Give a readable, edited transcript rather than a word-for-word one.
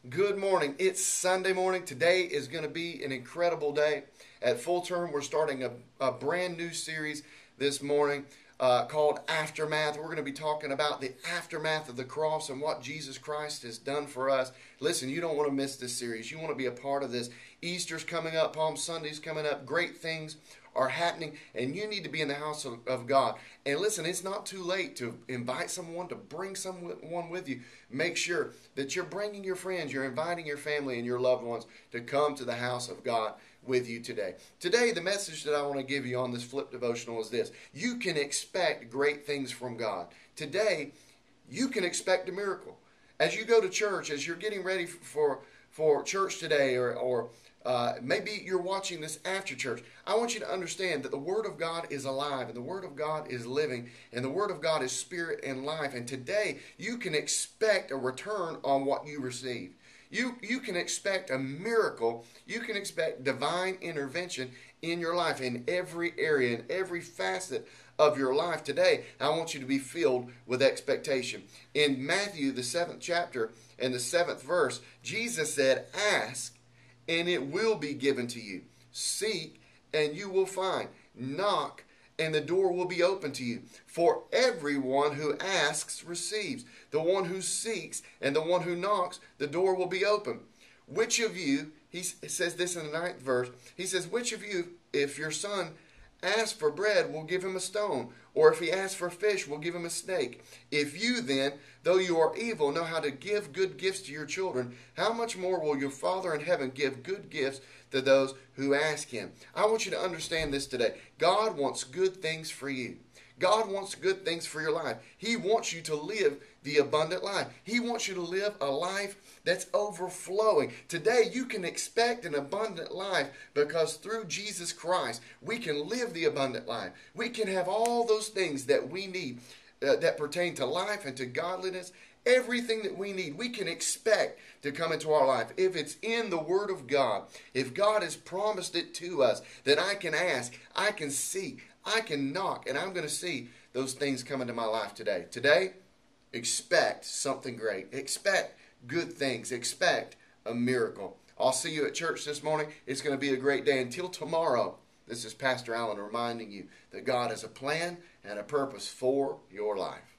Good morning. It's Sunday morning. Today is going to be an incredible day. At Full Term, we're starting a brand new series this morning called Aftermath. We're going to be talking about the aftermath of the cross and what Jesus Christ has done for us. Listen, you don't want to miss this series. You want to be a part of this. Easter's coming up. Palm Sunday's coming up. Great things are happening, and you need to be in the house of God. And listen, it's not too late to invite someone, to bring someone with you. Make sure that you're bringing your friends, you're inviting your family and your loved ones to come to the house of God with you today. Today, the message that I want to give you on this Flip Devotional is this: you can expect great things from God. Today, you can expect a miracle. As you go to church, as you're getting ready for church today, or maybe you're watching this after church, I want you to understand that the Word of God is alive, and the Word of God is living, and the Word of God is spirit and life. And today, you can expect a return on what you receive. You can expect a miracle. You can expect divine intervention in your life, in every area, in every facet of your life. Today, I want you to be filled with expectation. In Matthew, the 7th chapter and the 7th verse, Jesus said, "Ask, and it will be given to you. Seek, and you will find. Knock, and the door will be open to you. For everyone who asks receives. The one who seeks and the one who knocks, the door will be open. Which of you," he says this in the 9th verse, he says, "which of you, if your son asks for bread, will give him a stone? Or if he asks for fish, will give him a snake? If you then, though you are evil, know how to give good gifts to your children, how much more will your Father in heaven give good gifts to those who ask him?" I want you to understand this today. God wants good things for you. God wants good things for your life. He wants you to live the abundant life. He wants you to live a life that's overflowing. Today, you can expect an abundant life because through Jesus Christ, we can live the abundant life. We can have all those things that we need that pertain to life and to godliness. Everything that we need, we can expect to come into our life. If it's in the Word of God, if God has promised it to us, then I can ask, I can seek, I can knock, and I'm going to see those things come into my life today. Today, expect something great. Expect good things. Expect a miracle. I'll see you at church this morning. It's going to be a great day. Until tomorrow, this is Pastor Allen reminding you that God has a plan and a purpose for your life.